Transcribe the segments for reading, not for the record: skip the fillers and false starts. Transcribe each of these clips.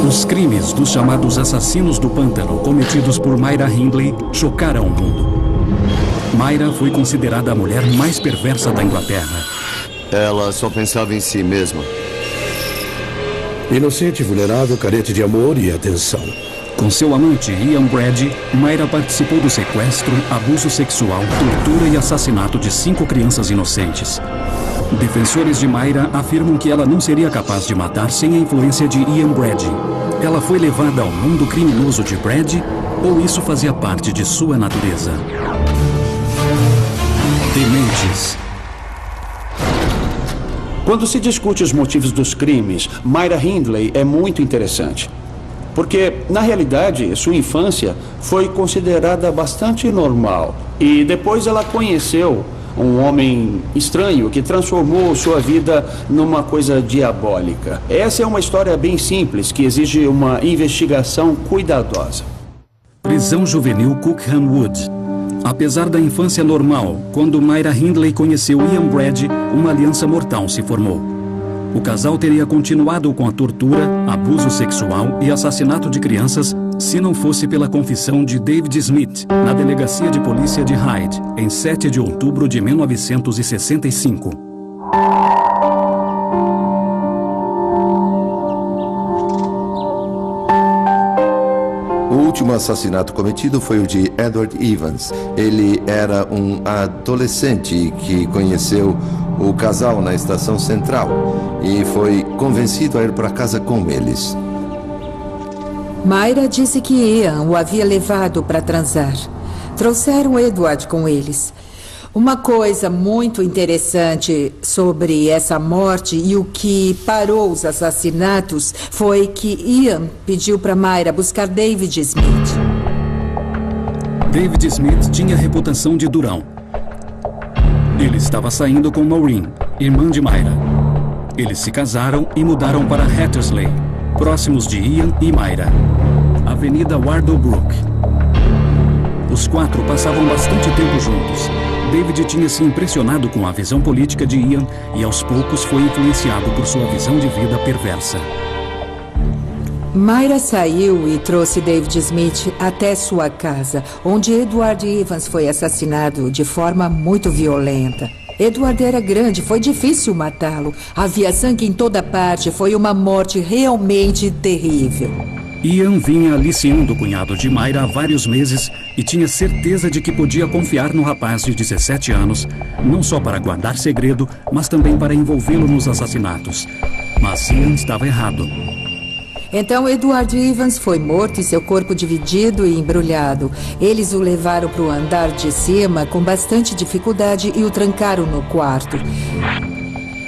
Os crimes dos chamados assassinos do pântano cometidos por Myra Hindley chocaram o mundo. Myra foi considerada a mulher mais perversa da Inglaterra. Ela só pensava em si mesma. Inocente, vulnerável, carente de amor e atenção. Com seu amante, Ian Brady, Myra participou do sequestro, abuso sexual, tortura e assassinato de 5 crianças inocentes. Defensores de Myra afirmam que ela não seria capaz de matar sem a influência de Ian Brady. Ela foi levada ao mundo criminoso de Brady, ou isso fazia parte de sua natureza? Dementes. Quando se discute os motivos dos crimes, Myra Hindley é muito interessante. Porque, na realidade, sua infância foi considerada bastante normal. E depois ela conheceu um homem estranho que transformou sua vida numa coisa diabólica. Essa é uma história bem simples, que exige uma investigação cuidadosa. Prisão juvenil Cookham Wood. Apesar da infância normal, quando Myra Hindley conheceu Ian Brady, uma aliança mortal se formou. O casal teria continuado com a tortura, abuso sexual e assassinato de crianças se não fosse pela confissão de David Smith na delegacia de polícia de Hyde, em 7 de outubro de 1965. O último assassinato cometido foi o de Edward Evans. Ele era um adolescente que conheceu o casal na estação central e foi convencido a ir para casa com eles. Myra disse que Ian o havia levado para transar. Trouxeram Edward com eles. Uma coisa muito interessante sobre essa morte e o que parou os assassinatos foi que Ian pediu para Myra buscar David Smith. David Smith tinha reputação de durão. Ele estava saindo com Maureen, irmã de Myra. Eles se casaram e mudaram para Hattersley, próximos de Ian e Myra, Avenida Wardlebrook. Os 4 passavam bastante tempo juntos. David tinha se impressionado com a visão política de Ian e aos poucos foi influenciado por sua visão de vida perversa. Myra saiu e trouxe David Smith até sua casa, onde Edward Evans foi assassinado de forma muito violenta. Edward era grande, foi difícil matá-lo. Havia sangue em toda parte, foi uma morte realmente terrível. Ian vinha aliciando o cunhado de Myra há vários meses e tinha certeza de que podia confiar no rapaz de 17 anos, não só para guardar segredo, mas também para envolvê-lo nos assassinatos. Mas Ian estava errado. Então Edward Evans foi morto e seu corpo dividido e embrulhado. Eles o levaram para o andar de cima com bastante dificuldade e o trancaram no quarto.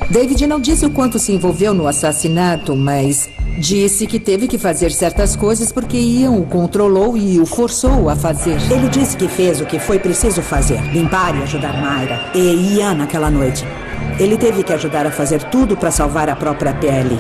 David não disse o quanto se envolveu no assassinato, mas disse que teve que fazer certas coisas porque Ian o controlou e o forçou a fazer. Ele disse que fez o que foi preciso fazer, limpar e ajudar Myra e Ian naquela noite. Ele teve que ajudar a fazer tudo para salvar a própria pele.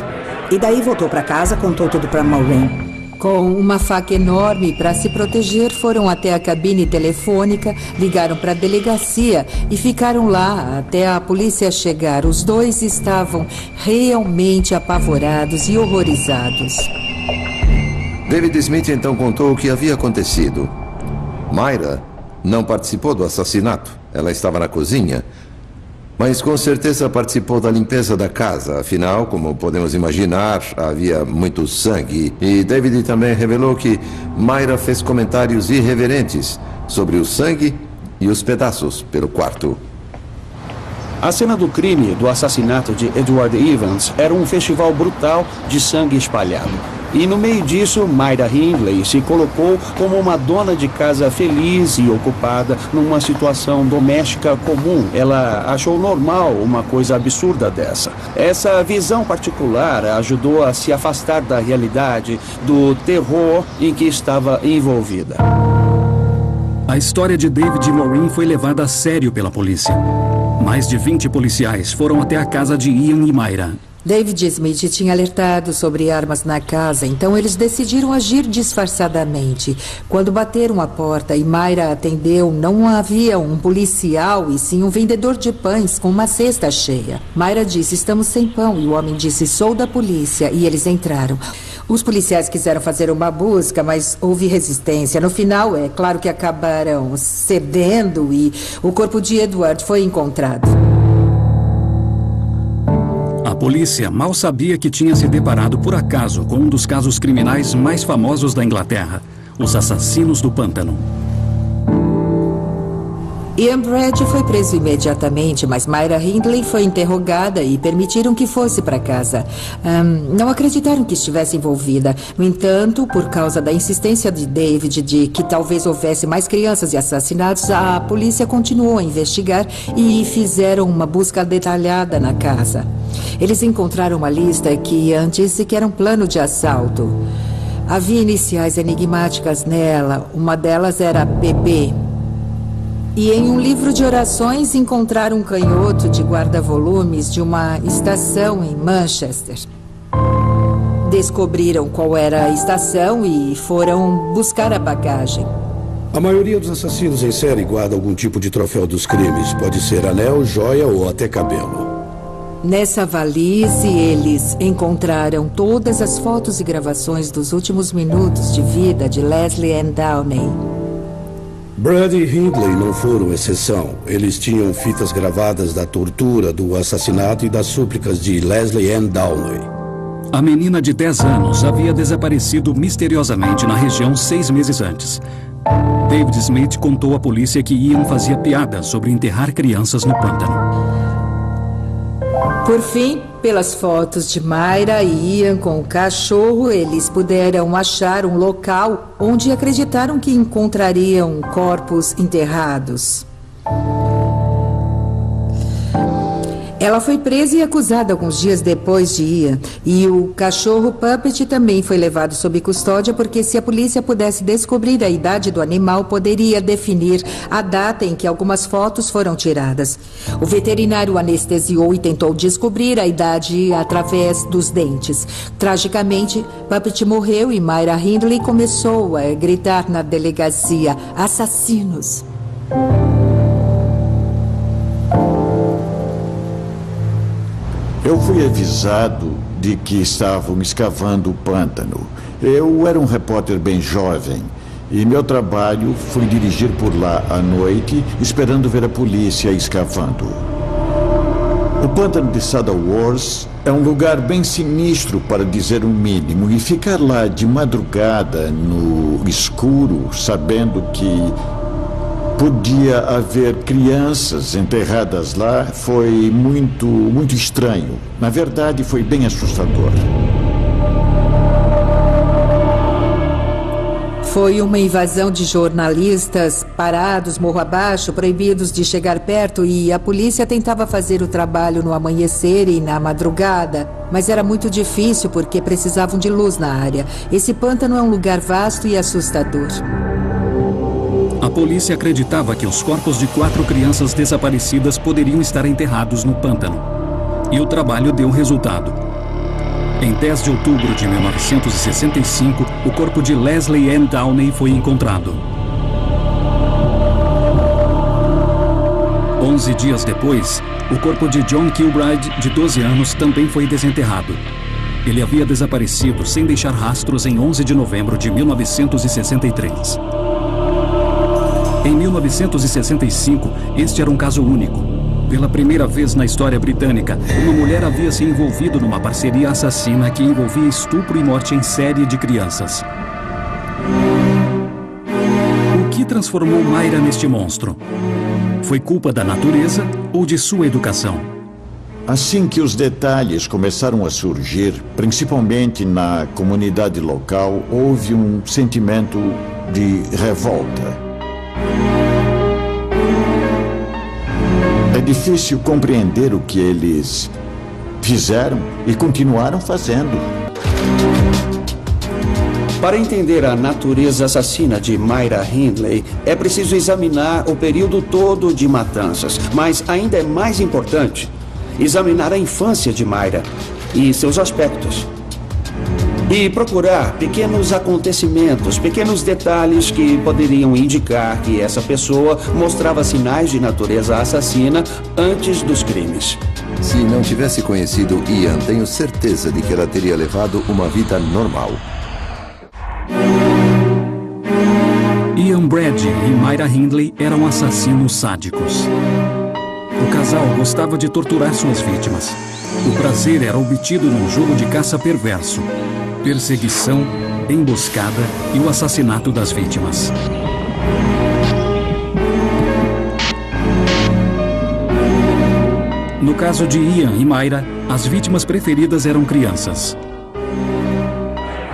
E daí voltou para casa, contou tudo para Maureen. Com uma faca enorme para se proteger, foram até a cabine telefônica, ligaram para a delegacia e ficaram lá até a polícia chegar. Os 2 estavam realmente apavorados e horrorizados. David Smith então contou o que havia acontecido. Myra não participou do assassinato. Ela estava na cozinha. Mas com certeza participou da limpeza da casa. Afinal, como podemos imaginar, havia muito sangue. E David também revelou que Myra fez comentários irreverentes sobre o sangue e os pedaços pelo quarto. A cena do crime do assassinato de Edward Evans era um festival brutal de sangue espalhado. E no meio disso, Myra Hindley se colocou como uma dona de casa feliz e ocupada numa situação doméstica comum. Ela achou normal uma coisa absurda dessa. Essa visão particular ajudou a se afastar da realidade, do terror em que estava envolvida. A história de David e Maureen foi levada a sério pela polícia. Mais de 20 policiais foram até a casa de Ian e Myra. David Smith tinha alertado sobre armas na casa, então eles decidiram agir disfarçadamente. Quando bateram a porta e Myra atendeu, não havia um policial e sim um vendedor de pães com uma cesta cheia. Myra disse, estamos sem pão, e o homem disse, sou da polícia, e eles entraram. Os policiais quiseram fazer uma busca, mas houve resistência. No final, é claro que acabaram cedendo e o corpo de Edward foi encontrado. A polícia mal sabia que tinha se deparado por acaso com um dos casos criminais mais famosos da Inglaterra, os assassinos do pântano. Ian Brad foi preso imediatamente, mas Myra Hindley foi interrogada e permitiram que fosse para casa. Não acreditaram que estivesse envolvida. No entanto, por causa da insistência de David de que talvez houvesse mais crianças e assassinatos, a polícia continuou a investigar e fizeram uma busca detalhada na casa. Eles encontraram uma lista que Ian disse que era um plano de assalto. Havia iniciais enigmáticas nela. Uma delas era PB. E em um livro de orações encontraram um canhoto de guarda-volumes de uma estação em Manchester. Descobriram qual era a estação e foram buscar a bagagem. A maioria dos assassinos em série guarda algum tipo de troféu dos crimes. Pode ser anel, joia ou até cabelo. Nessa valise, eles encontraram todas as fotos e gravações dos últimos minutos de vida de Leslie Ann Downey. Brad e Hindley não foram exceção. Eles tinham fitas gravadas da tortura, do assassinato e das súplicas de Leslie Ann Downey. A menina de 10 anos havia desaparecido misteriosamente na região 6 meses antes. David Smith contou à polícia que Ian fazia piadas sobre enterrar crianças no pântano. Por fim, pelas fotos de Myra e Ian com o cachorro, eles puderam achar um local onde acreditaram que encontrariam corpos enterrados. Ela foi presa e acusada alguns dias depois de Ian. E o cachorro Puppet também foi levado sob custódia porque se a polícia pudesse descobrir a idade do animal, poderia definir a data em que algumas fotos foram tiradas. O veterinário anestesiou e tentou descobrir a idade através dos dentes. Tragicamente, Puppet morreu e Myra Hindley começou a gritar na delegacia: assassinos! Eu fui avisado de que estavam escavando o pântano. Eu era um repórter bem jovem e meu trabalho foi dirigir por lá à noite, esperando ver a polícia escavando. O pântano de Saddleworth é um lugar bem sinistro, para dizer o mínimo, e ficar lá de madrugada, no escuro, sabendo que podia haver crianças enterradas lá, foi muito estranho. Na verdade, foi bem assustador. Foi uma invasão de jornalistas parados morro abaixo, proibidos de chegar perto, e a polícia tentava fazer o trabalho no amanhecer e na madrugada. Mas era muito difícil porque precisavam de luz na área. Esse pântano é um lugar vasto e assustador. A polícia acreditava que os corpos de 4 crianças desaparecidas poderiam estar enterrados no pântano. E o trabalho deu resultado. Em 10 de outubro de 1965, o corpo de Leslie Ann Downey foi encontrado. 11 dias depois, o corpo de John Kilbride, de 12 anos, também foi desenterrado. Ele havia desaparecido sem deixar rastros em 11 de novembro de 1963. Em 1965, este era um caso único. Pela primeira vez na história britânica, uma mulher havia se envolvido numa parceria assassina que envolvia estupro e morte em série de crianças. O que transformou Myra neste monstro? Foi culpa da natureza ou de sua educação? Assim que os detalhes começaram a surgir, principalmente na comunidade local, houve um sentimento de revolta. É difícil compreender o que eles fizeram e continuaram fazendo. Para entender a natureza assassina de Myra Hindley, é preciso examinar o período todo de matanças. Mas ainda é mais importante examinar a infância de Myra e seus aspectos. E procurar pequenos acontecimentos, pequenos detalhes que poderiam indicar que essa pessoa mostrava sinais de natureza assassina antes dos crimes. Se não tivesse conhecido Ian, tenho certeza de que ela teria levado uma vida normal. Ian Brady e Myra Hindley eram assassinos sádicos. O casal gostava de torturar suas vítimas. O prazer era obtido num jogo de caça perverso, perseguição, emboscada e o assassinato das vítimas. No caso de Ian e Myra, as vítimas preferidas eram crianças.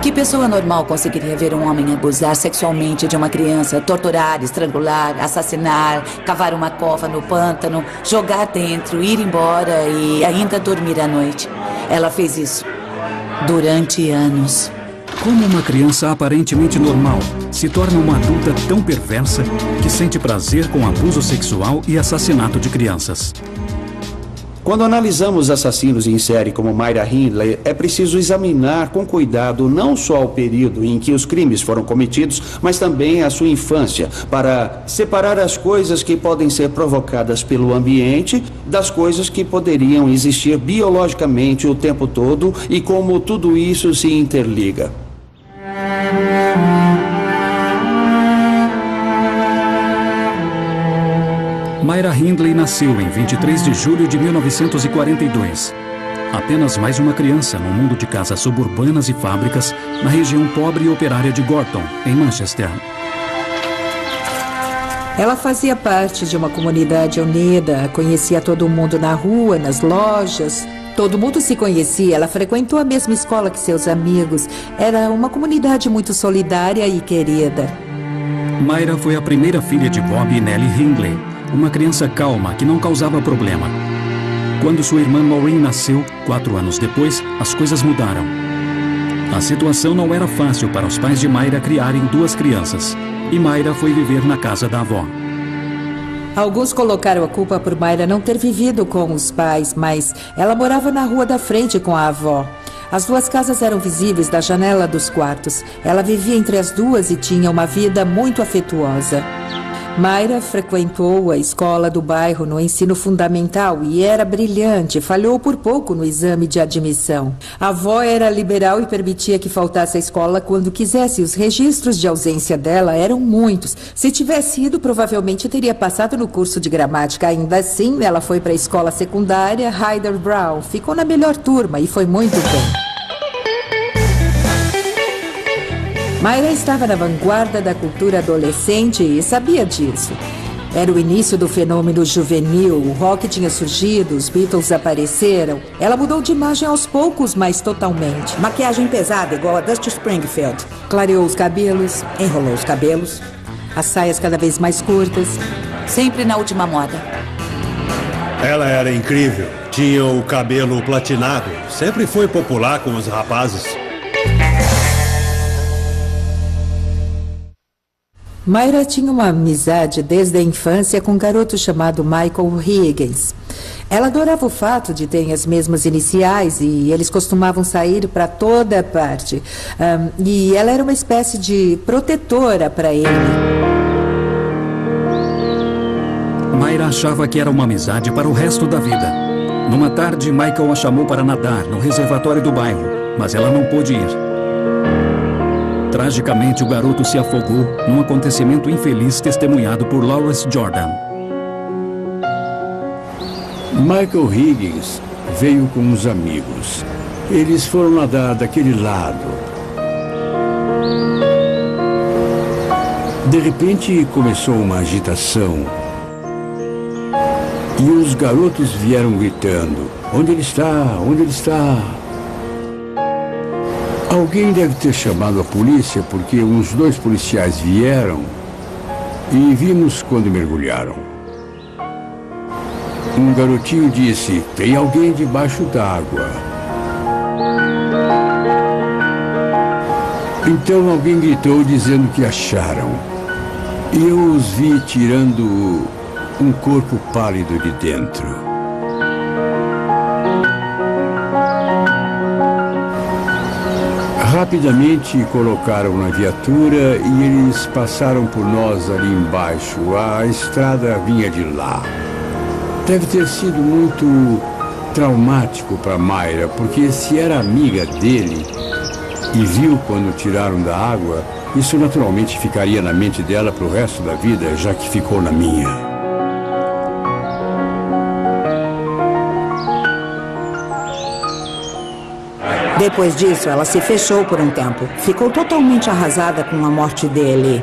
Que pessoa normal conseguiria ver um homem abusar sexualmente de uma criança, torturar, estrangular, assassinar, cavar uma cova no pântano, jogar dentro, ir embora e ainda dormir à noite? Ela fez isso durante anos. Como uma criança aparentemente normal se torna uma adulta tão perversa que sente prazer com abuso sexual e assassinato de crianças? Quando analisamos assassinos em série como Myra Hindley, é preciso examinar com cuidado não só o período em que os crimes foram cometidos, mas também a sua infância, para separar as coisas que podem ser provocadas pelo ambiente das coisas que poderiam existir biologicamente o tempo todo e como tudo isso se interliga. Myra Hindley nasceu em 23 de julho de 1942. Apenas mais uma criança no mundo de casas suburbanas e fábricas na região pobre e operária de Gorton, em Manchester. Ela fazia parte de uma comunidade unida, conhecia todo mundo na rua, nas lojas. Todo mundo se conhecia, ela frequentou a mesma escola que seus amigos. Era uma comunidade muito solidária e querida. Myra foi a primeira filha de Bob e Nellie Hindley, uma criança calma que não causava problema. Quando sua irmã Maureen nasceu, 4 anos depois, as coisas mudaram. A situação não era fácil para os pais de Myra criarem 2 crianças, e Myra foi viver na casa da avó. Alguns colocaram a culpa por Myra não ter vivido com os pais, mas ela morava na rua da frente com a avó. As 2 casas eram visíveis da janela dos quartos. Ela vivia entre as 2 e tinha uma vida muito afetuosa. Myra frequentou a escola do bairro no ensino fundamental e era brilhante, falhou por pouco no exame de admissão. A avó era liberal e permitia que faltasse à escola quando quisesse. Os registros de ausência dela eram muitos. Se tivesse ido, provavelmente teria passado no curso de gramática. Ainda assim, ela foi para a escola secundária Hyder Brown, ficou na melhor turma e foi muito bem. Myra estava na vanguarda da cultura adolescente e sabia disso. Era o início do fenômeno juvenil, o rock tinha surgido, os Beatles apareceram. Ela mudou de imagem aos poucos, mas totalmente. Maquiagem pesada, igual a Dusty Springfield. Clareou os cabelos, Enrolou os cabelos. as saias cada vez mais curtas. Sempre na última moda. Ela era incrível, tinha o cabelo platinado, sempre foi popular com os rapazes. Myra tinha uma amizade desde a infância com um garoto chamado Michael Higgins. Ela adorava o fato de terem as mesmas iniciais e eles costumavam sair para toda parte. E ela era uma espécie de protetora para ele. Myra achava que era uma amizade para o resto da vida. Numa tarde, Michael a chamou para nadar no reservatório do bairro, mas ela não pôde ir. Tragicamente, o garoto se afogou num acontecimento infeliz testemunhado por Lawrence Jordan. Michael Higgins veio com uns amigos. Eles foram nadar daquele lado. De repente, começou uma agitação. E os garotos vieram gritando: "Onde ele está? Onde ele está?" Alguém deve ter chamado a polícia, porque uns 2 policiais vieram e vimos quando mergulharam. Um garotinho disse: "Tem alguém debaixo d'água." Então alguém gritou dizendo que acharam. E eu os vi tirando um corpo pálido de dentro. Rapidamente colocaram na viatura e eles passaram por nós ali embaixo. A estrada vinha de lá. Deve ter sido muito traumático para Myra, porque se era amiga dele e viu quando tiraram da água, isso naturalmente ficaria na mente dela para o resto da vida, já que ficou na minha. Depois disso, ela se fechou por um tempo. Ficou totalmente arrasada com a morte dele.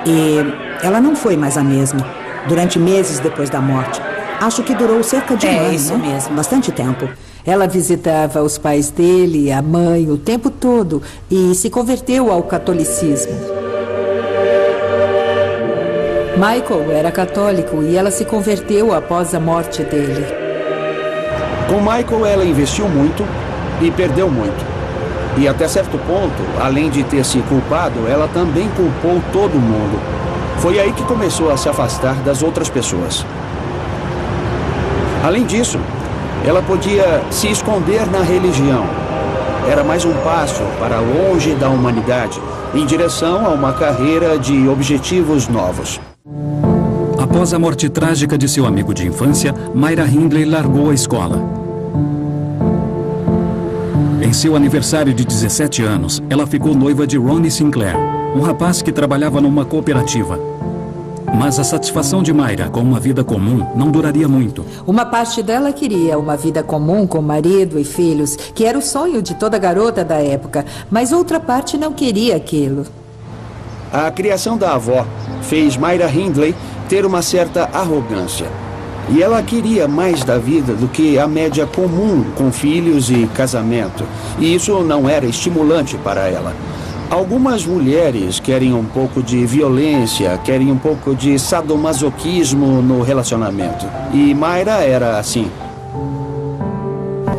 E ela não foi mais a mesma. Durante meses depois da morte. Acho que durou cerca de um ano, isso né? mesmo. Bastante tempo. Ela visitava os pais dele, a mãe, o tempo todo e se converteu ao catolicismo. Michael era católico e ela se converteu após a morte dele. Com Michael, ela investiu muito e perdeu muito. E até certo ponto, além de ter se culpado, ela também culpou todo mundo. Foi aí que começou a se afastar das outras pessoas. Além disso, ela podia se esconder na religião. Era mais um passo para longe da humanidade, em direção a uma carreira de objetivos novos. Após a morte trágica de seu amigo de infância, Myra Hindley largou a escola. Em seu aniversário de 17 anos, ela ficou noiva de Ronnie Sinclair, um rapaz que trabalhava numa cooperativa. Mas a satisfação de Myra com uma vida comum não duraria muito. Uma parte dela queria uma vida comum com marido e filhos, que era o sonho de toda garota da época, mas outra parte não queria aquilo. A criação da avó fez Myra Hindley ter uma certa arrogância. E ela queria mais da vida do que a média comum com filhos e casamento. E isso não era estimulante para ela. Algumas mulheres querem um pouco de violência, querem um pouco de sadomasoquismo no relacionamento. E Myra era assim.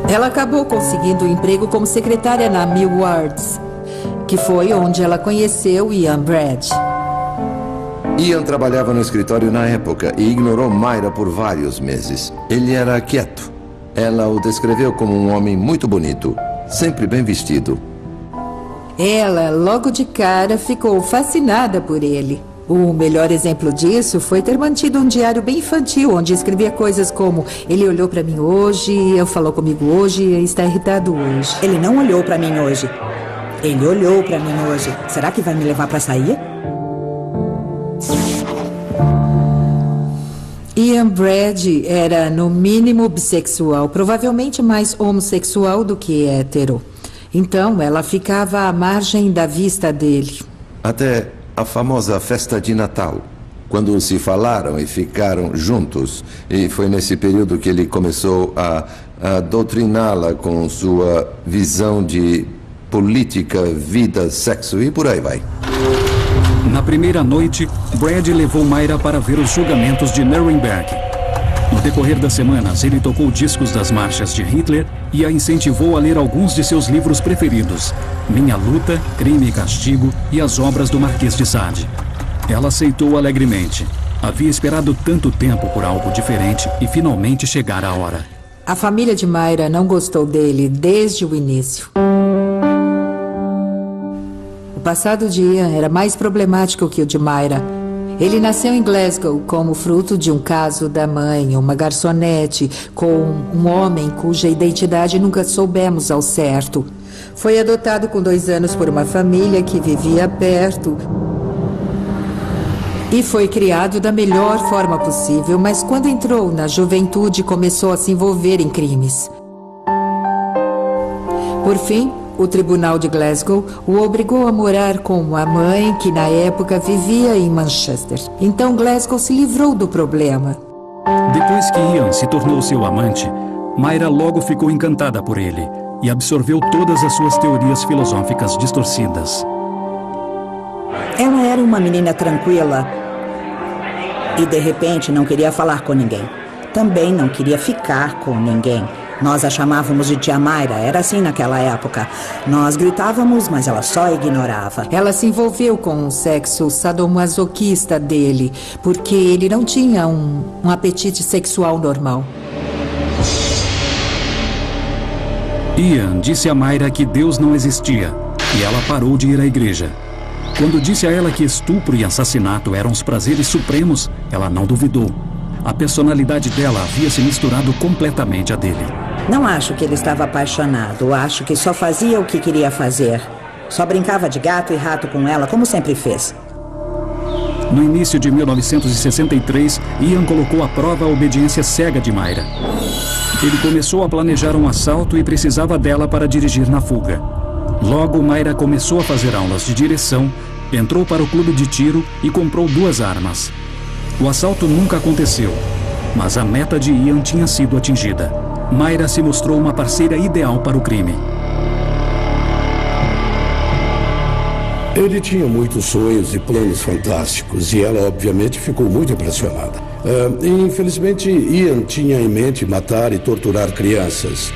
Ela acabou conseguindo um emprego como secretária na Millwards, que foi onde ela conheceu Ian Brad. Ian trabalhava no escritório na época e ignorou Myra por vários meses. Ele era quieto. Ela o descreveu como um homem muito bonito, sempre bem vestido. Ela, logo de cara, ficou fascinada por ele. O melhor exemplo disso foi ter mantido um diário bem infantil, onde escrevia coisas como: ele olhou pra mim hoje, ele falou comigo hoje e está irritado hoje. Ele não olhou pra mim hoje. Ele olhou pra mim hoje. Será que vai me levar pra sair? Ian Brad era, no mínimo, bissexual, provavelmente mais homossexual do que hétero. Então, ela ficava à margem da vista dele. Até a famosa festa de Natal, quando se falaram e ficaram juntos. E foi nesse período que ele começou a doutriná-la com sua visão de política, vida, sexo e por aí vai. Na primeira noite, Brad levou Myra para ver os julgamentos de Nuremberg. No decorrer das semanas, ele tocou discos das marchas de Hitler e a incentivou a ler alguns de seus livros preferidos: Minha Luta, Crime e Castigo e as obras do Marquês de Sade. Ela aceitou alegremente. Havia esperado tanto tempo por algo diferente e finalmente chegara a hora. A família de Myra não gostou dele desde o início. O passado de Ian era mais problemático que o de Myra. Ele nasceu em Glasgow como fruto de um caso da mãe, uma garçonete, com um homem cuja identidade nunca soubemos ao certo. Foi adotado com 2 anos por uma família que vivia perto e foi criado da melhor forma possível, mas quando entrou na juventude começou a se envolver em crimes. Por fim, o tribunal de Glasgow o obrigou a morar com a mãe, que na época vivia em Manchester. Então Glasgow se livrou do problema. Depois que Ian se tornou seu amante, Myra logo ficou encantada por ele e absorveu todas as suas teorias filosóficas distorcidas. Ela era uma menina tranquila e, de repente, não queria falar com ninguém. Também não queria ficar com ninguém. Nós a chamávamos de Tia Myra, era assim naquela época. Nós gritávamos, mas ela só ignorava. Ela se envolveu com o sexo sadomasoquista dele, porque ele não tinha um apetite sexual normal. Ian disse a Myra que Deus não existia e ela parou de ir à igreja. Quando disse a ela que estupro e assassinato eram os prazeres supremos, ela não duvidou. A personalidade dela havia se misturado completamente à dele. Não acho que ele estava apaixonado. Acho que só fazia o que queria fazer. Só brincava de gato e rato com ela, como sempre fez. No início de 1963, Ian colocou à prova a obediência cega de Myra. Ele começou a planejar um assalto e precisava dela para dirigir na fuga. Logo, Myra começou a fazer aulas de direção, entrou para o clube de tiro e comprou 2 armas. O assalto nunca aconteceu, mas a meta de Ian tinha sido atingida. Myra se mostrou uma parceira ideal para o crime. Ele tinha muitos sonhos e planos fantásticos e ela, obviamente, ficou muito impressionada. Infelizmente, Ian tinha em mente matar e torturar crianças.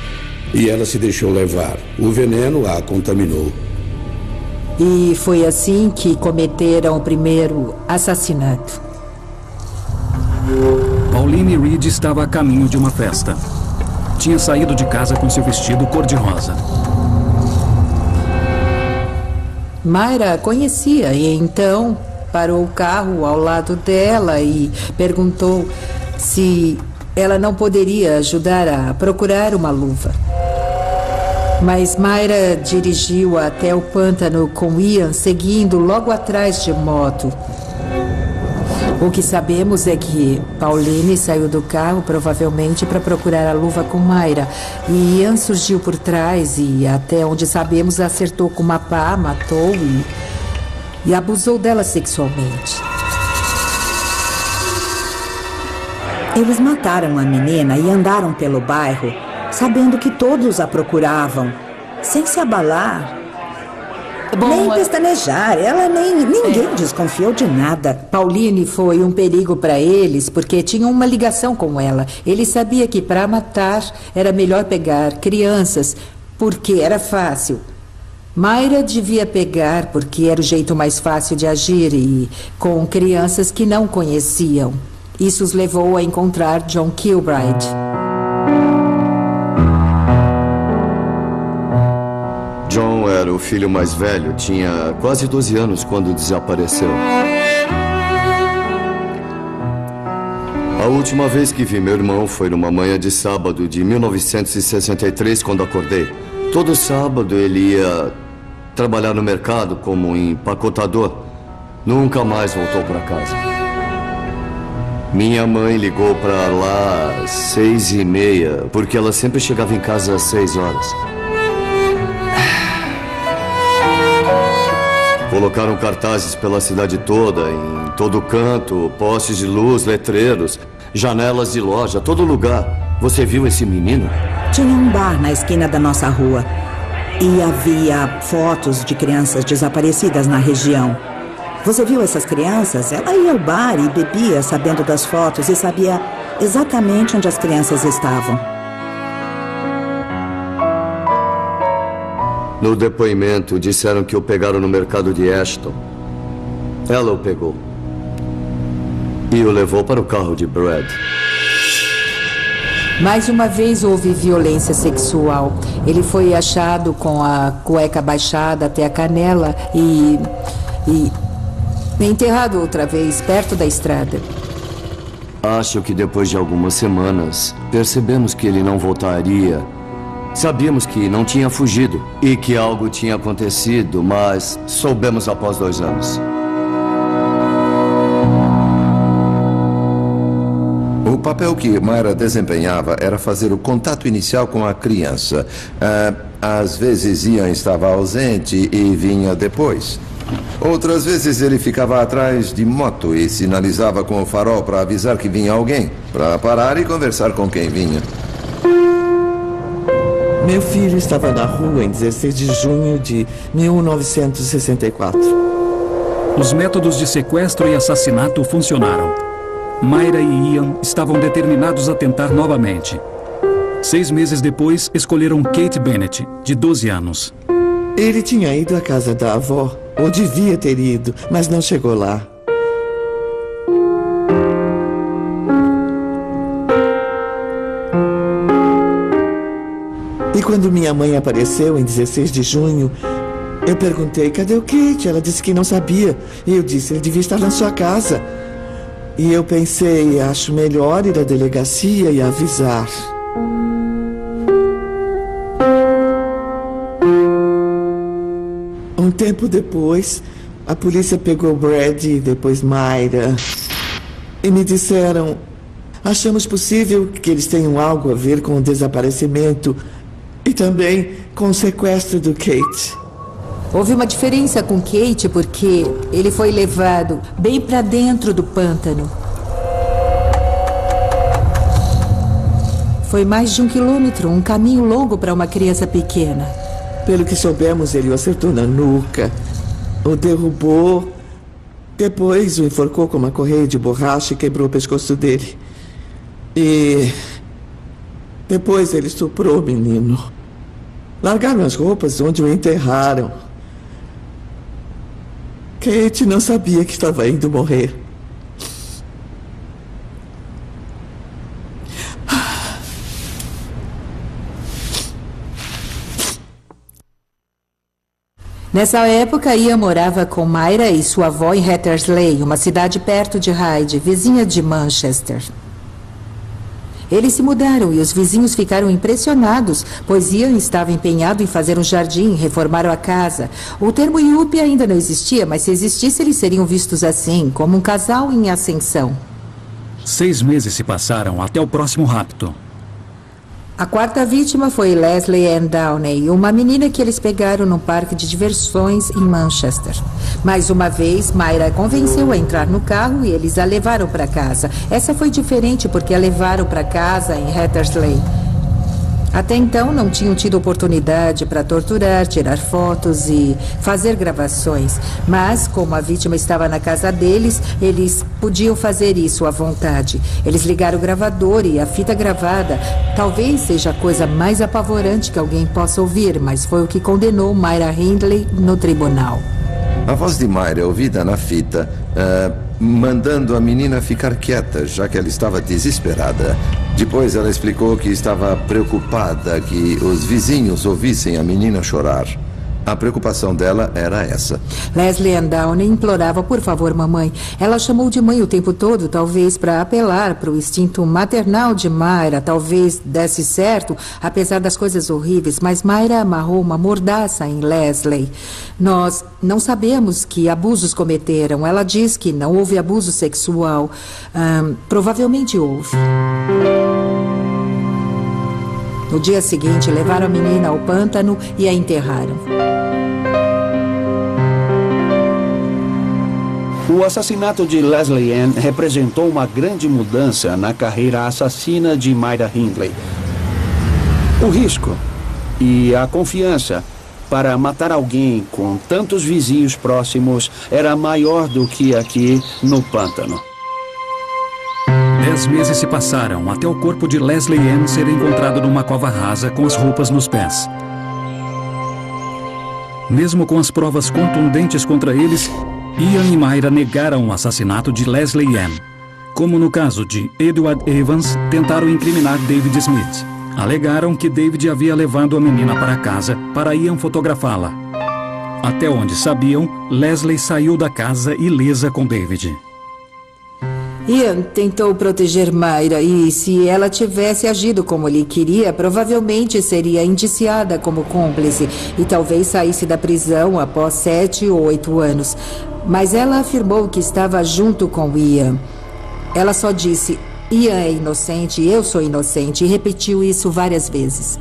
E ela se deixou levar. O veneno a contaminou. E foi assim que cometeram o primeiro assassinato. Pauline Reed estava a caminho de uma festa. Tinha saído de casa com seu vestido cor-de-rosa. Myra a conhecia e então parou o carro ao lado dela e perguntou se ela não poderia ajudar a procurar uma luva. Mas Myra dirigiu até o pântano com Ian seguindo logo atrás de moto. O que sabemos é que Pauline saiu do carro provavelmente para procurar a luva com Myra. E Ian surgiu por trás e, até onde sabemos, acertou com uma pá, matou e abusou dela sexualmente. Eles mataram a menina e andaram pelo bairro, sabendo que todos a procuravam, sem se abalar. Nem pestanejar, ninguém desconfiou de nada. Pauline foi um perigo para eles porque tinham uma ligação com ela. Ele sabia que para matar era melhor pegar crianças, porque era fácil. Myra devia pegar porque era o jeito mais fácil de agir e com crianças que não conheciam. Isso os levou a encontrar John Kilbride. John era o filho mais velho, tinha quase 12 anos quando desapareceu. A última vez que vi meu irmão foi numa manhã de sábado de 1963, quando acordei. Todo sábado ele ia trabalhar no mercado como empacotador. Nunca mais voltou para casa. Minha mãe ligou para lá às 6h30, porque ela sempre chegava em casa às 6 horas. Colocaram cartazes pela cidade toda, em todo canto, postes de luz, letreiros, janelas de loja, todo lugar. Você viu esse menino? Tinha um bar na esquina da nossa rua. E havia fotos de crianças desaparecidas na região. Você viu essas crianças? Ela ia ao bar e bebia sabendo das fotos e sabia exatamente onde as crianças estavam. No depoimento, disseram que o pegaram no mercado de Ashton. Ela o pegou e o levou para o carro de Brad. Mais uma vez houve violência sexual. Ele foi achado com a cueca baixada até a canela e enterrado outra vez, perto da estrada. Acho que depois de algumas semanas, percebemos que ele não voltaria. Sabíamos que não tinha fugido e que algo tinha acontecido, mas soubemos após 2 anos. O papel que Myra desempenhava era fazer o contato inicial com a criança. Às vezes Ian estava ausente e vinha depois. Outras vezes ele ficava atrás de moto e sinalizava com o farol para avisar que vinha alguém, para parar e conversar com quem vinha. Meu filho estava na rua em 16 de junho de 1964. Os métodos de sequestro e assassinato funcionaram. Myra e Ian estavam determinados a tentar novamente. 6 meses depois, escolheram Kate Bennett, de 12 anos. Ele tinha ido à casa da avó, ou devia ter ido, mas não chegou lá. E quando minha mãe apareceu em 16 de junho, eu perguntei, cadê o Kate? Ela disse que não sabia. E eu disse, ele devia estar na sua casa. E eu pensei, acho melhor ir à delegacia e avisar. tempo depois, a polícia pegou Brad e depois Myra. E me disseram: achamos possível que eles tenham algo a ver com o desaparecimento e também com o sequestro do Kate. Houve uma diferença com Kate porque ele foi levado bem para dentro do pântano. Foi mais de 1 quilômetro, um caminho longo para uma criança pequena. Pelo que soubemos, ele o acertou na nuca, o derrubou, depois o enforcou com uma correia de borracha e quebrou o pescoço dele. E depois ele estuprou o menino. Largaram as roupas onde o enterraram. Kate não sabia que estava indo morrer. Nessa época, Ian morava com Myra e sua avó em Hattersley, uma cidade perto de Hyde, vizinha de Manchester. Eles se mudaram e os vizinhos ficaram impressionados, pois Ian estava empenhado em fazer um jardim, reformaram a casa. O termo Yuppie ainda não existia, mas se existisse, eles seriam vistos assim, como um casal em ascensão. 6 meses se passaram até o próximo rapto. A quarta vítima foi Leslie Ann Downey, uma menina que eles pegaram num parque de diversões em Manchester. Mais uma vez, Myra convenceu a entrar no carro e eles a levaram para casa. Essa foi diferente porque a levaram para casa em Hattersley. Até então, não tinham tido oportunidade para torturar, tirar fotos e fazer gravações. Mas, como a vítima estava na casa deles, eles podiam fazer isso à vontade. Eles ligaram o gravador e a fita gravada. Talvez seja a coisa mais apavorante que alguém possa ouvir, mas foi o que condenou Myra Hindley no tribunal. A voz de Myra, ouvida na fita, mandando a menina ficar quieta, já que ela estava desesperada. Depois ela explicou que estava preocupada que os vizinhos ouvissem a menina chorar. A preocupação dela era essa. Leslie Ann Downey implorava: por favor, mamãe. Ela chamou de mãe o tempo todo, talvez para apelar para o instinto maternal de Myra. Talvez desse certo, apesar das coisas horríveis. Mas Myra amarrou uma mordaça em Leslie. Nós não sabemos que abusos cometeram. Ela diz que não houve abuso sexual. Provavelmente houve. No dia seguinte, levaram a menina ao pântano e a enterraram. O assassinato de Leslie Ann representou uma grande mudança na carreira assassina de Myra Hindley. O risco e a confiança para matar alguém com tantos vizinhos próximos era maior do que aqui no pântano. 10 meses se passaram até o corpo de Leslie Ann ser encontrado numa cova rasa com as roupas nos pés. Mesmo com as provas contundentes contra eles, Ian e Myra negaram o assassinato de Leslie Ann. Como no caso de Edward Evans, tentaram incriminar David Smith. Alegaram que David havia levado a menina para casa para Ian fotografá-la. Até onde sabiam, Leslie saiu da casa ilesa com David. Ian tentou proteger Myra e, se ela tivesse agido como ele queria, provavelmente seria indiciada como cúmplice e talvez saísse da prisão após 7 ou 8 anos. Mas ela afirmou que estava junto com Ian. Ela só disse: Ian é inocente, eu sou inocente, e repetiu isso várias vezes.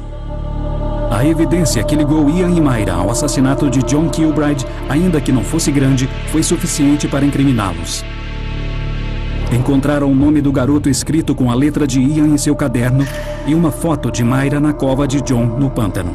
A evidência que ligou Ian e Myra ao assassinato de John Kilbride, ainda que não fosse grande, foi suficiente para incriminá-los. Encontraram o nome do garoto escrito com a letra de Ian em seu caderno e uma foto de Myra na cova de John, no pântano.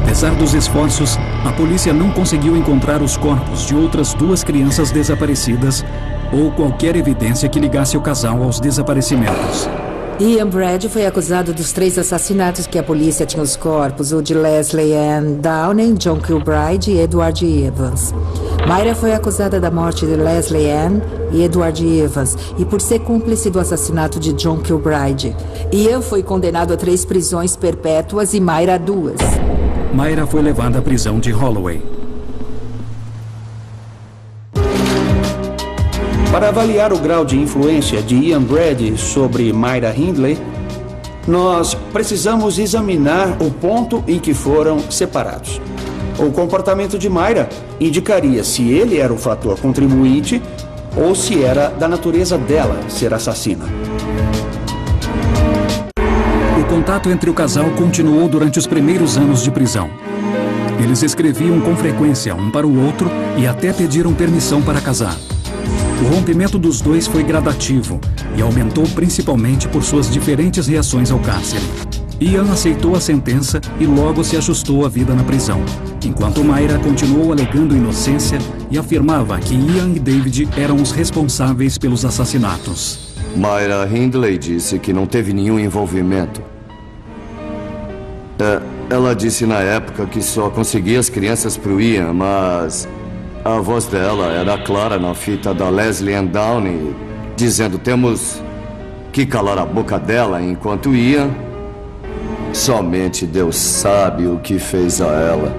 Apesar dos esforços, a polícia não conseguiu encontrar os corpos de outras 2 crianças desaparecidas ou qualquer evidência que ligasse o casal aos desaparecimentos. Ian Brad foi acusado dos 3 assassinatos que a polícia tinha os corpos, o de Leslie Ann Downey, John Kilbride e Edward Evans. Myra foi acusada da morte de Leslie Ann e Edward Evans e por ser cúmplice do assassinato de John Kilbride. Ian foi condenado a 3 prisões perpétuas e Myra a 2. Myra foi levada à prisão de Holloway. Para Para avaliar o grau de influência de Ian Brady sobre Myra Hindley, nós precisamos examinar o ponto em que foram separados. O comportamento de Myra indicaria se ele era o fator contribuinte ou se era da natureza dela ser assassina. O contato entre o casal continuou durante os primeiros anos de prisão. Eles escreviam com frequência um para o outro e até pediram permissão para casar. O rompimento dos dois foi gradativo e aumentou principalmente por suas diferentes reações ao cárcere. Ian aceitou a sentença e logo se ajustou à vida na prisão, enquanto Myra continuou alegando inocência e afirmava que Ian e David eram os responsáveis pelos assassinatos. Myra Hindley disse que não teve nenhum envolvimento. Ela disse na época que só conseguia as crianças pro Ian, mas a voz dela era clara na fita da Leslie Ann Downey, dizendo: temos que calar a boca dela, enquanto Ian, somente Deus sabe o que fez a ela.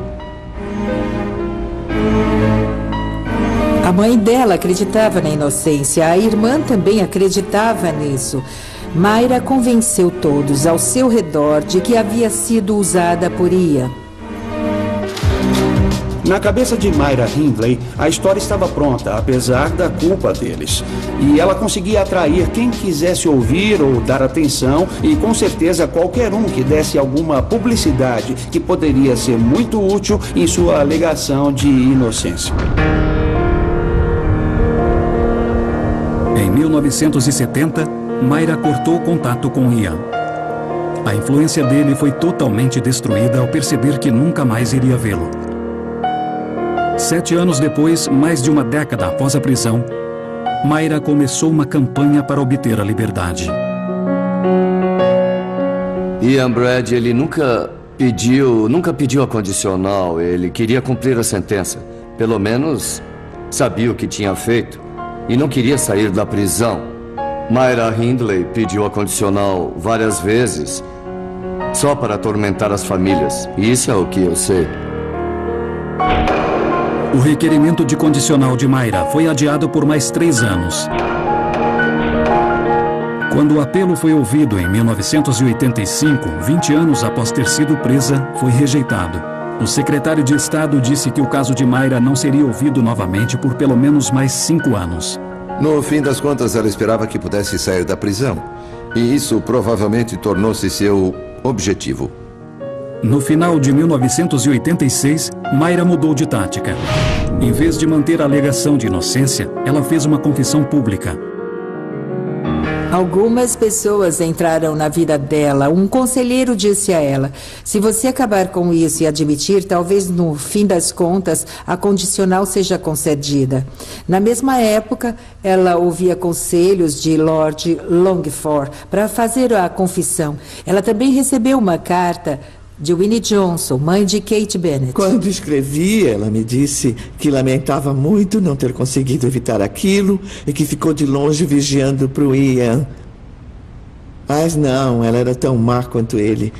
A mãe dela acreditava na inocência, a irmã também acreditava nisso. Myra convenceu todos ao seu redor de que havia sido usada por Ian. Na cabeça de Myra Hindley, a história estava pronta, apesar da culpa deles. E ela conseguia atrair quem quisesse ouvir ou dar atenção, e com certeza qualquer um que desse alguma publicidade que poderia ser muito útil em sua alegação de inocência. Em 1970, Myra cortou contato com Ian. A influência dele foi totalmente destruída ao perceber que nunca mais iria vê-lo. 7 anos depois, mais de uma década após a prisão, Myra começou uma campanha para obter a liberdade. Ian Brady, ele nunca pediu a condicional. Ele queria cumprir a sentença. Pelo menos sabia o que tinha feito e não queria sair da prisão. Myra Hindley pediu a condicional várias vezes, só para atormentar as famílias. E isso é o que eu sei. O requerimento de condicional de Myra foi adiado por mais 3 anos. Quando o apelo foi ouvido em 1985, 20 anos após ter sido presa, foi rejeitado. O secretário de Estado disse que o caso de Myra não seria ouvido novamente por pelo menos mais 5 anos. No fim das contas, ela esperava que pudesse sair da prisão. E isso provavelmente tornou-se seu objetivo. No final de 1986, Myra mudou de tática. Em vez de manter a alegação de inocência, ela fez uma confissão pública. Algumas pessoas entraram na vida dela. Um conselheiro disse a ela: se você acabar com isso e admitir, talvez no fim das contas a condicional seja concedida. Na mesma época, ela ouvia conselhos de Lord Longford para fazer a confissão. Ela também recebeu uma carta de Winnie Johnson, mãe de Kate Bennett. Quando escrevi, ela me disse que lamentava muito não ter conseguido evitar aquilo e que ficou de longe vigiando para o Ian. Mas não, ela era tão má quanto ele.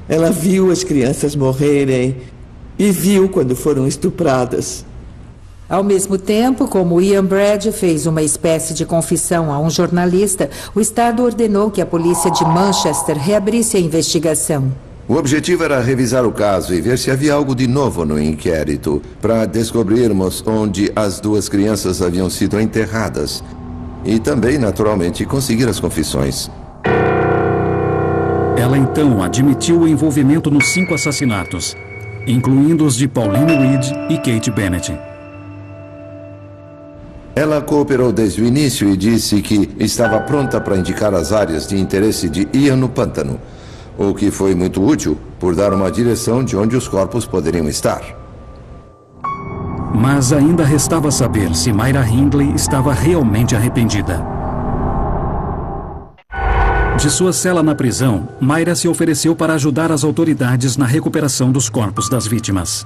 Ela viu as crianças morrerem e viu quando foram estupradas. Ao mesmo tempo, como Ian Brady fez uma espécie de confissão a um jornalista, o Estado ordenou que a polícia de Manchester reabrisse a investigação. O objetivo era revisar o caso e ver se havia algo de novo no inquérito, para descobrirmos onde as 2 crianças haviam sido enterradas. E também, naturalmente, conseguir as confissões. Ela então admitiu o envolvimento nos 5 assassinatos, incluindo os de Pauline Reed e Kate Bennett. Ela cooperou desde o início e disse que estava pronta para indicar as áreas de interesse de Ian no pântano, o que foi muito útil por dar uma direção de onde os corpos poderiam estar. Mas ainda restava saber se Myra Hindley estava realmente arrependida. De sua cela na prisão, Myra se ofereceu para ajudar as autoridades na recuperação dos corpos das vítimas.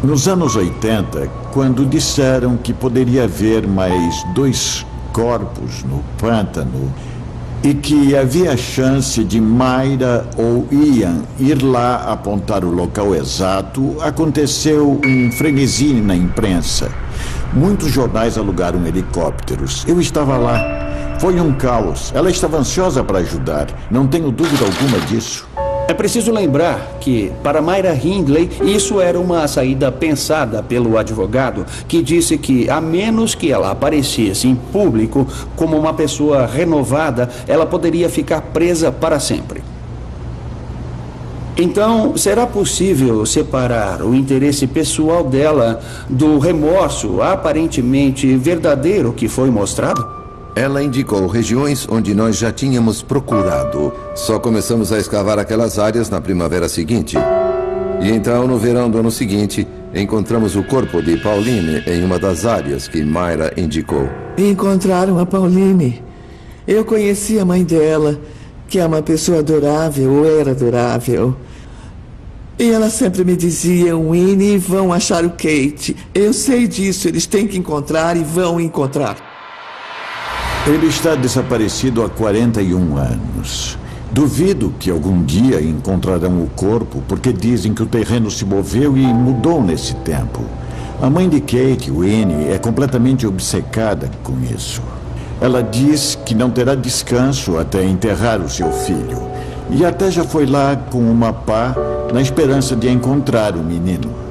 Nos anos 80, quando disseram que poderia haver mais 2 corpos no pântano, e que havia chance de Myra ou Ian ir lá apontar o local exato, aconteceu um frenesi na imprensa. Muitos jornais alugaram helicópteros. Eu estava lá. Foi um caos. Ela estava ansiosa para ajudar. Não tenho dúvida alguma disso. É preciso lembrar que, para Myra Hindley, isso era uma saída pensada pelo advogado, que disse que, a menos que ela aparecesse em público como uma pessoa renovada, ela poderia ficar presa para sempre. Então, será possível separar o interesse pessoal dela do remorso aparentemente verdadeiro que foi mostrado? Ela indicou regiões onde nós já tínhamos procurado. Só começamos a escavar aquelas áreas na primavera seguinte. E então, no verão do ano seguinte, encontramos o corpo de Pauline em uma das áreas que Myra indicou. Encontraram a Pauline. Eu conheci a mãe dela, que é uma pessoa adorável, ou era adorável. E ela sempre me dizia, Winnie, vão achar o Kate. Eu sei disso, eles têm que encontrar e vão encontrar. Ele está desaparecido há 41 anos. Duvido que algum dia encontrarão o corpo, porque dizem que o terreno se moveu e mudou nesse tempo. A mãe de Kate, Winnie, é completamente obcecada com isso. Ela diz que não terá descanso até enterrar o seu filho. E até já foi lá com uma pá, na esperança de encontrar o menino.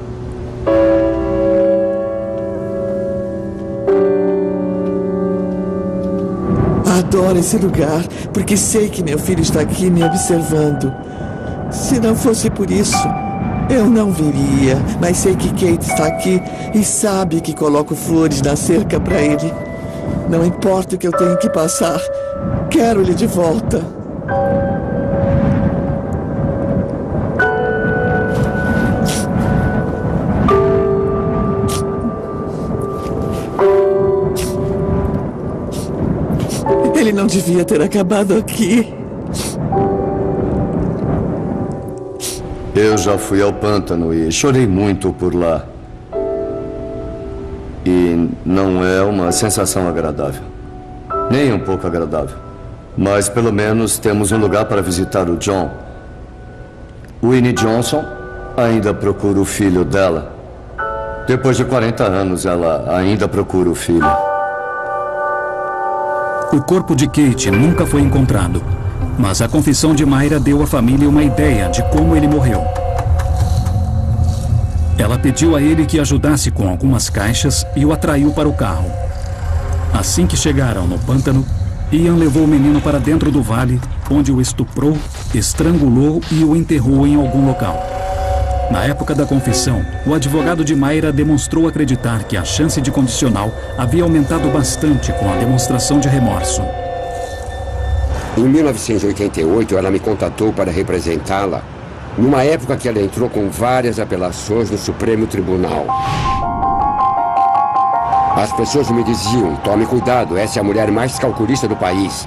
Adoro esse lugar, porque sei que meu filho está aqui me observando. Se não fosse por isso, eu não viria. Mas sei que Kate está aqui e sabe que coloco flores na cerca para ele. Não importa o que eu tenho que passar, quero ele de volta. Ele não devia ter acabado aqui. Eu já fui ao pântano e chorei muito por lá. E não é uma sensação agradável. Nem um pouco agradável. Mas pelo menos temos um lugar para visitar o John. Winnie Johnson ainda procura o filho dela. Depois de 40 anos, ela ainda procura o filho. O corpo de Kate nunca foi encontrado, mas a confissão de Myra deu à família uma ideia de como ele morreu. Ela pediu a ele que ajudasse com algumas caixas e o atraiu para o carro. Assim que chegaram no pântano, Ian levou o menino para dentro do vale, onde o estuprou, estrangulou e o enterrou em algum local. Na época da confissão, o advogado de Myra demonstrou acreditar que a chance de condicional havia aumentado bastante com a demonstração de remorso. Em 1988, ela me contatou para representá-la, numa época que ela entrou com várias apelações no Supremo Tribunal. As pessoas me diziam, tome cuidado, essa é a mulher mais calculista do país.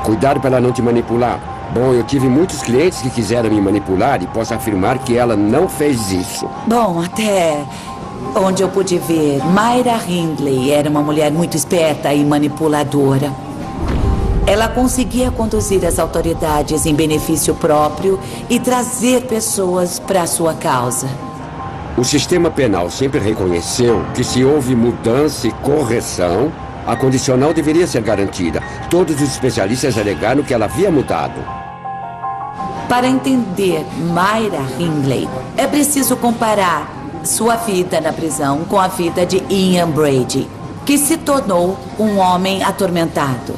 Cuidado para ela não te manipular. Bom, eu tive muitos clientes que quiseram me manipular e posso afirmar que ela não fez isso. Bom, até onde eu pude ver, Myra Hindley era uma mulher muito esperta e manipuladora. Ela conseguia conduzir as autoridades em benefício próprio e trazer pessoas para a sua causa. O sistema penal sempre reconheceu que se houve mudança e correção, a condicional deveria ser garantida. Todos os especialistas alegaram que ela havia mudado. Para entender Myra Hindley, é preciso comparar sua vida na prisão com a vida de Ian Brady, que se tornou um homem atormentado.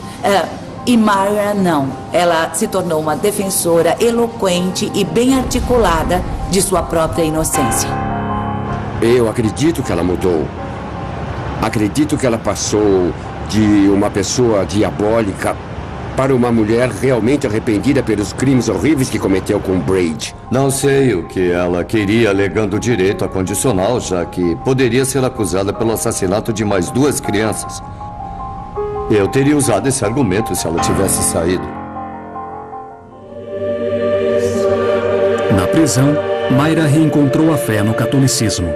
E Myra não. Ela se tornou uma defensora eloquente e bem articulada de sua própria inocência. Eu acredito que ela mudou. Acredito que ela passou de uma pessoa diabólica para uma mulher realmente arrependida pelos crimes horríveis que cometeu com Brady. Não sei o que ela queria alegando direito a condicional, já que poderia ser acusada pelo assassinato de mais 2 crianças. Eu teria usado esse argumento se ela tivesse saído. Na prisão, Myra reencontrou a fé no catolicismo.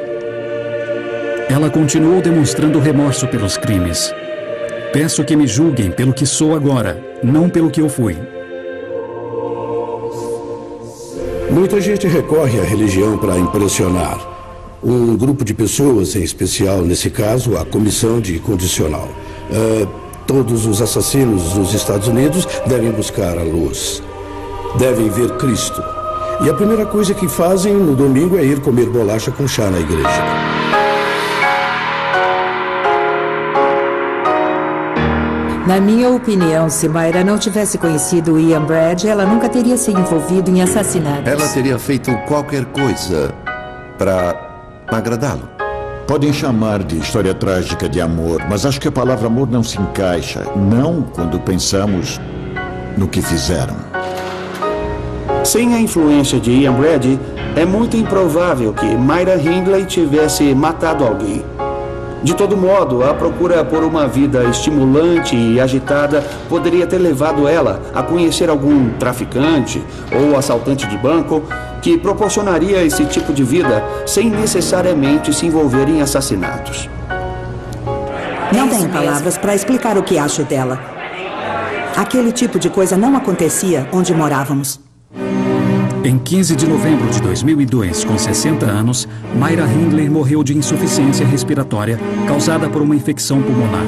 Ela continuou demonstrando remorso pelos crimes. Peço que me julguem pelo que sou agora, não pelo que eu fui. Muita gente recorre à religião para impressionar. um grupo de pessoas, em especial, nesse caso, a Comissão de Condicional. Todos os assassinos dos Estados Unidos devem buscar a luz. Devem ver Cristo. E a primeira coisa que fazem no domingo é ir comer bolacha com chá na igreja. Na minha opinião, se Myra não tivesse conhecido Ian Brad, ela nunca teria se envolvido em assassinatos. Ela teria feito qualquer coisa para agradá-lo. Podem chamar de história trágica de amor, mas acho que a palavra amor não se encaixa. Não quando pensamos no que fizeram. Sem a influência de Ian Brad, é muito improvável que Myra Hindley tivesse matado alguém. De todo modo, a procura por uma vida estimulante e agitada poderia ter levado ela a conhecer algum traficante ou assaltante de banco que proporcionaria esse tipo de vida sem necessariamente se envolver em assassinatos. Não tenho palavras para explicar o que acho dela. Aquele tipo de coisa não acontecia onde morávamos. Em 15 de novembro de 2002, com 60 anos, Myra Hindley morreu de insuficiência respiratória causada por uma infecção pulmonar.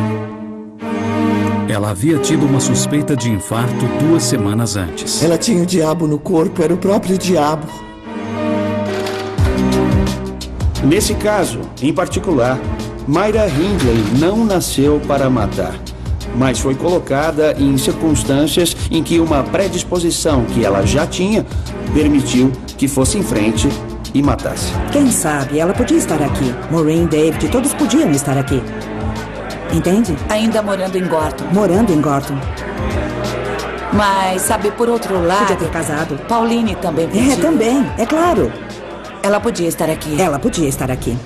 Ela havia tido uma suspeita de infarto 2 semanas antes. Ela tinha o diabo no corpo, era o próprio diabo. Nesse caso, em particular, Myra Hindley não nasceu para matar, mas foi colocada em circunstâncias em que uma predisposição que ela já tinha permitiu que fosse em frente e matasse. Quem sabe, ela podia estar aqui. Maureen, David, todos podiam estar aqui. Entende? Ainda morando em Gorton. Morando em Gorton. Mas, sabe, por outro lado... Podia ter casado. Pauline também podia. Também, é claro. Ela podia estar aqui. Ela podia estar aqui.